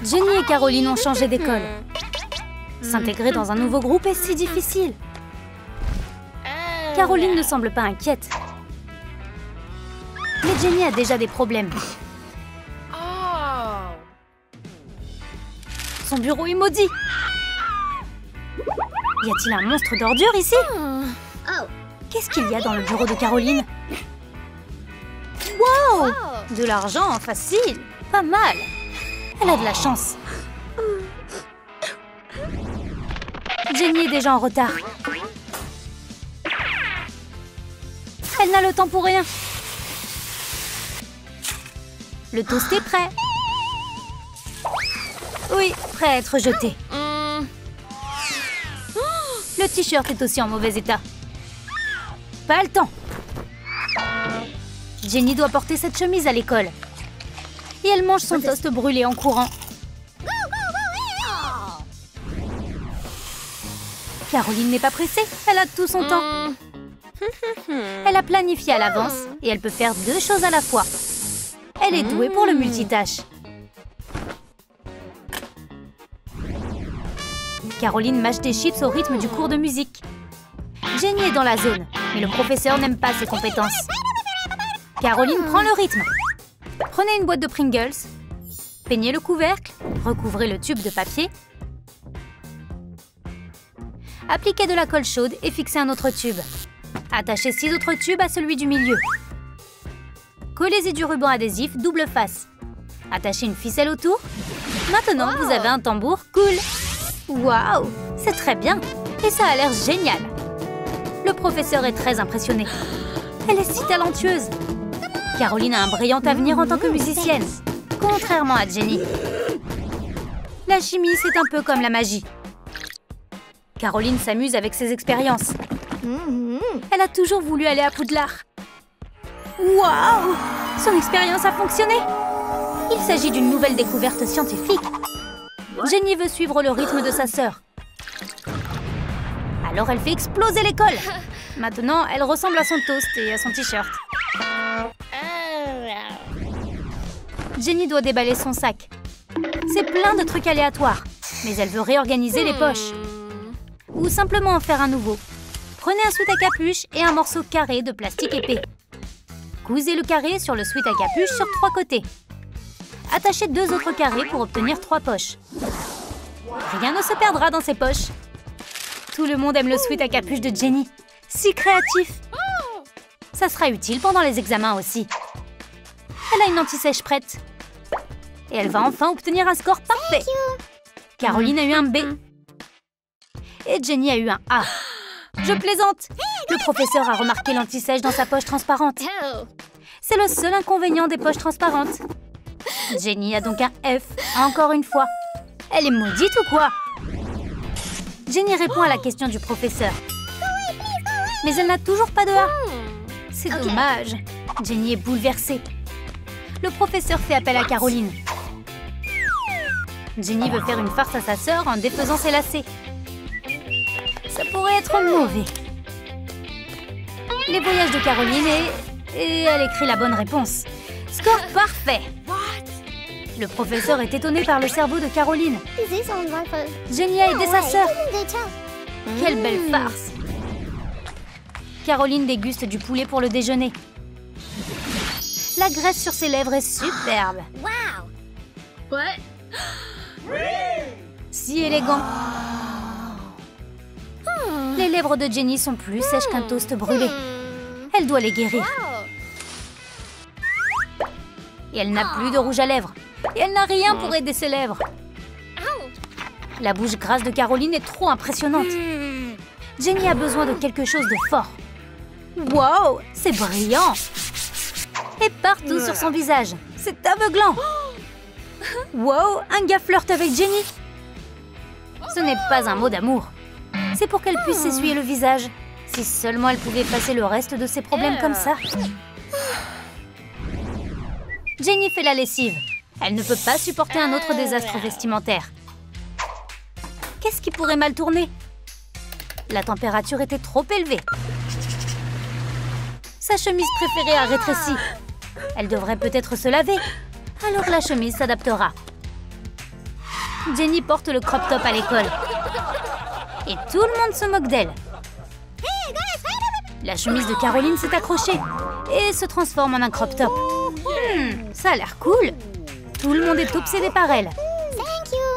Jenny et Caroline ont changé d'école. S'intégrer dans un nouveau groupe est si difficile. Caroline ne semble pas inquiète. Mais Jenny a déjà des problèmes. Son bureau est maudit. Y a-t-il un monstre d'ordures ici? Qu'est-ce qu'il y a dans le bureau de Caroline? Wow! De l'argent, facile. Pas mal. Elle a de la chance. Jenny est déjà en retard. Elle n'a le temps pour rien. Le toast est prêt. Oui, prêt à être jeté. Le t-shirt est aussi en mauvais état. Pas le temps. Jenny doit porter cette chemise à l'école. Et elle mange son toast brûlé en courant. Caroline n'est pas pressée, elle a tout son temps. Elle a planifié à l'avance et elle peut faire deux choses à la fois. Elle est douée pour le multitâche. Caroline mâche des chips au rythme du cours de musique. Jenny est dans la zone, mais le professeur n'aime pas ses compétences. Caroline prend le rythme. Prenez une boîte de Pringles, peignez le couvercle, recouvrez le tube de papier, appliquez de la colle chaude et fixez un autre tube. Attachez 6 autres tubes à celui du milieu. Collez-y du ruban adhésif double face. Attachez une ficelle autour. Maintenant, vous avez un tambour cool. Waouh, c'est très bien et ça a l'air génial. Le professeur est très impressionné. Elle est si talentueuse. Caroline a un brillant avenir en tant que musicienne, contrairement à Jenny. La chimie, c'est un peu comme la magie. Caroline s'amuse avec ses expériences. Elle a toujours voulu aller à Poudlard. Waouh! Son expérience a fonctionné! Il s'agit d'une nouvelle découverte scientifique. Jenny veut suivre le rythme de sa sœur. Alors elle fait exploser l'école. Maintenant, elle ressemble à son toast et à son t-shirt. Jenny doit déballer son sac. C'est plein de trucs aléatoires, mais elle veut réorganiser les poches. Ou simplement en faire un nouveau. Prenez un sweat à capuche et un morceau carré de plastique épais. Cousez le carré sur le sweat à capuche sur 3 côtés. Attachez 2 autres carrés pour obtenir 3 poches. Rien ne se perdra dans ces poches. Tout le monde aime le sweat à capuche de Jenny. Si créatif. Ça sera utile pendant les examens aussi. Elle a une anti-sèche prête. Et elle va enfin obtenir un score parfait. Caroline a eu un B. Et Jenny a eu un A. Je plaisante. Le professeur a remarqué l'anti-sèche dans sa poche transparente. C'est le seul inconvénient des poches transparentes. Jenny a donc un F, encore une fois. Elle est maudite ou quoi? Jenny répond à la question du professeur. Mais elle n'a toujours pas de A. C'est dommage. Jenny est bouleversée. Le professeur fait appel à Caroline. Jenny veut faire une farce à sa sœur en défaisant ses lacets. Ça pourrait être mauvais. Les voyages de Caroline et elle écrit la bonne réponse. Score parfait. Le professeur est étonné par le cerveau de Caroline. Jenny a aidé sa sœur. Quelle belle farce. Caroline déguste du poulet pour le déjeuner. La graisse sur ses lèvres est superbe. Si élégant. Les lèvres de Jenny sont plus sèches qu'un toast brûlé. Elle doit les guérir. Et elle n'a plus de rouge à lèvres. Et elle n'a rien pour aider ses lèvres. La bouche grasse de Caroline est trop impressionnante. Jenny a besoin de quelque chose de fort. Wow, c'est brillant. Et partout sur son visage. C'est aveuglant. Wow, un gars flirte avec Jenny. Ce n'est pas un mot d'amour. C'est pour qu'elle puisse s'essuyer le visage. Si seulement elle pouvait passer le reste de ses problèmes comme ça. Jenny fait la lessive. Elle ne peut pas supporter un autre désastre vestimentaire. Qu'est-ce qui pourrait mal tourner? La température était trop élevée. Sa chemise préférée a rétréci. Elle devrait peut-être se laver. Alors la chemise s'adaptera. Jenny porte le crop top à l'école. Et tout le monde se moque d'elle. La chemise de Caroline s'est accrochée et se transforme en un crop top. Ça a l'air cool. Tout le monde est obsédé par elle.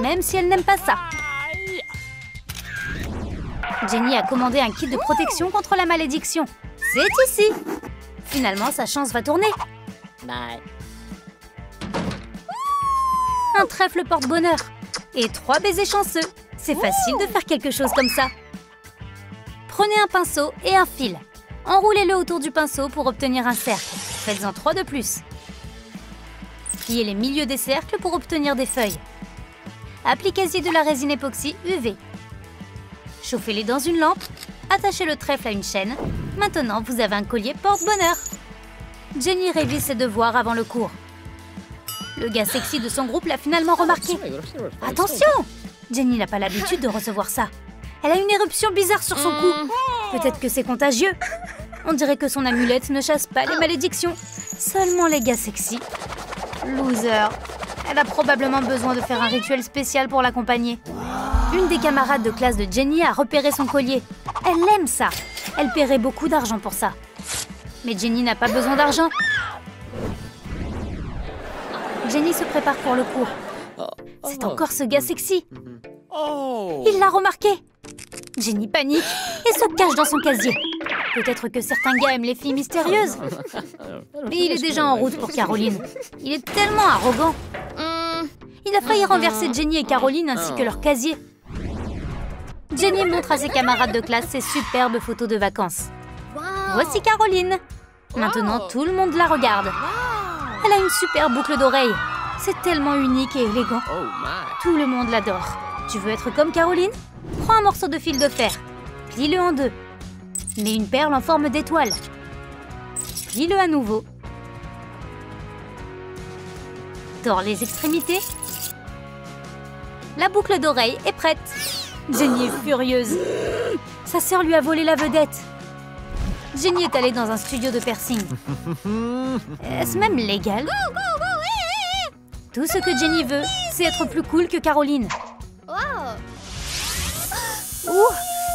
Même si elle n'aime pas ça. Jenny a commandé un kit de protection contre la malédiction. C'est ici. Finalement, sa chance va tourner. Un trèfle porte-bonheur. Et 3 baisers chanceux. C'est facile de faire quelque chose comme ça. Prenez un pinceau et un fil. Enroulez-le autour du pinceau pour obtenir un cercle. Faites-en 3 de plus. Pliez les milieux des cercles pour obtenir des feuilles. Appliquez-y de la résine époxy UV. Chauffez-les dans une lampe. Attachez le trèfle à une chaîne. Maintenant, vous avez un collier porte-bonheur. Jenny révise ses devoirs avant le cours. Le gars sexy de son groupe l'a finalement remarqué. Attention! Jenny n'a pas l'habitude de recevoir ça. Elle a une éruption bizarre sur son cou. Peut-être que c'est contagieux. On dirait que son amulette ne chasse pas les malédictions. Seulement les gars sexy. Loser. Elle a probablement besoin de faire un rituel spécial pour l'accompagner. Une des camarades de classe de Jenny a repéré son collier. Elle aime ça. Elle paierait beaucoup d'argent pour ça. Mais Jenny n'a pas besoin d'argent. Jenny se prépare pour le cours. C'est encore ce gars sexy. Il l'a remarqué. Jenny panique et se cache dans son casier. Peut-être que certains gars aiment les filles mystérieuses. Mais il est déjà en route pour Caroline. Il est tellement arrogant. Il a failli renverser Jenny et Caroline ainsi que leur casier. Jenny montre à ses camarades de classe ses superbes photos de vacances. Voici Caroline. Maintenant, tout le monde la regarde. Elle a une super boucle d'oreille. C'est tellement unique et élégant. Tout le monde l'adore. Tu veux être comme Caroline? Prends un morceau de fil de fer. Plie-le en 2. Mets une perle en forme d'étoile. Plie-le à nouveau. Tords les extrémités. La boucle d'oreille est prête. Jenny est furieuse. Sa sœur lui a volé la vedette. Jenny est allée dans un studio de piercing. Est-ce même légal? Tout ce que Jenny veut, c'est être plus cool que Caroline. Ouh,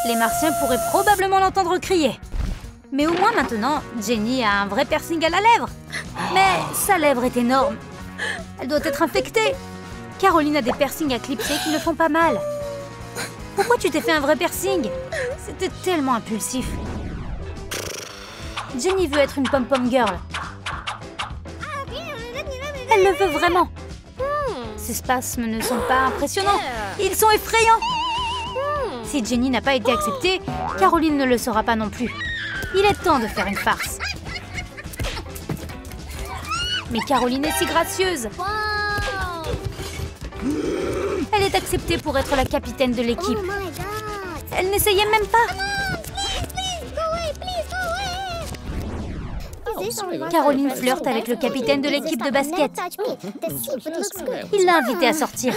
les martiens pourraient probablement l'entendre crier. Mais au moins maintenant, Jenny a un vrai piercing à la lèvre. Mais sa lèvre est énorme. Elle doit être infectée. Caroline a des piercings à clipser qui ne font pas mal. Pourquoi tu t'es fait un vrai piercing? C'était tellement impulsif. Jenny veut être une pom-pom girl. Elle le veut vraiment. Ces spasmes ne sont pas impressionnants. Ils sont effrayants. Si Jenny n'a pas été acceptée, Caroline ne le sera pas non plus. Il est temps de faire une farce. Mais Caroline est si gracieuse. Elle est acceptée pour être la capitaine de l'équipe. Elle n'essayait même pas. Caroline flirte avec le capitaine de l'équipe de basket. Il l'a invitée à sortir.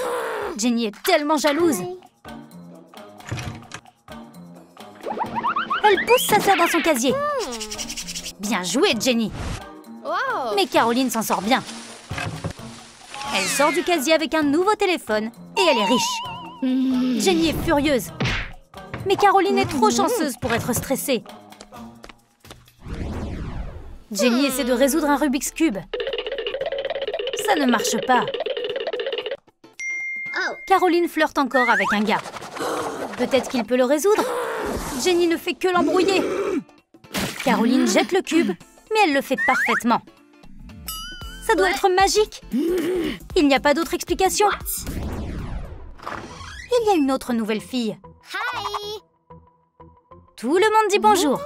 Jenny est tellement jalouse. Elle pousse sa sœur dans son casier. Bien joué, Jenny. Mais Caroline s'en sort bien. Elle sort du casier avec un nouveau téléphone et elle est riche. Jenny est furieuse. Mais Caroline est trop chanceuse pour être stressée. Jenny essaie de résoudre un Rubik's Cube. Ça ne marche pas. Caroline flirte encore avec un gars. Peut-être qu'il peut le résoudre. Jenny ne fait que l'embrouiller. Caroline jette le cube, mais elle le fait parfaitement. Ça doit être magique. Il n'y a pas d'autre explication. Il y a une autre nouvelle fille. Tout le monde dit bonjour.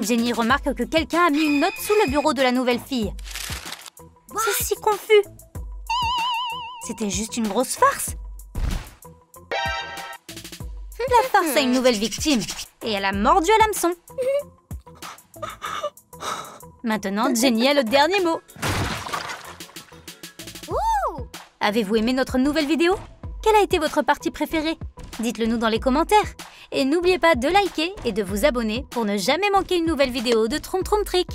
Jenny remarque que quelqu'un a mis une note sous le bureau de la nouvelle fille. C'est si confus. C'était juste une grosse farce. La farce a une nouvelle victime et elle a mordu à l'hameçon. Maintenant, Jenny a le dernier mot. Avez-vous aimé notre nouvelle vidéo? Quelle a été votre partie préférée? Dites-le nous dans les commentaires. Et n'oubliez pas de liker et de vous abonner pour ne jamais manquer une nouvelle vidéo de Troum Troum Trick.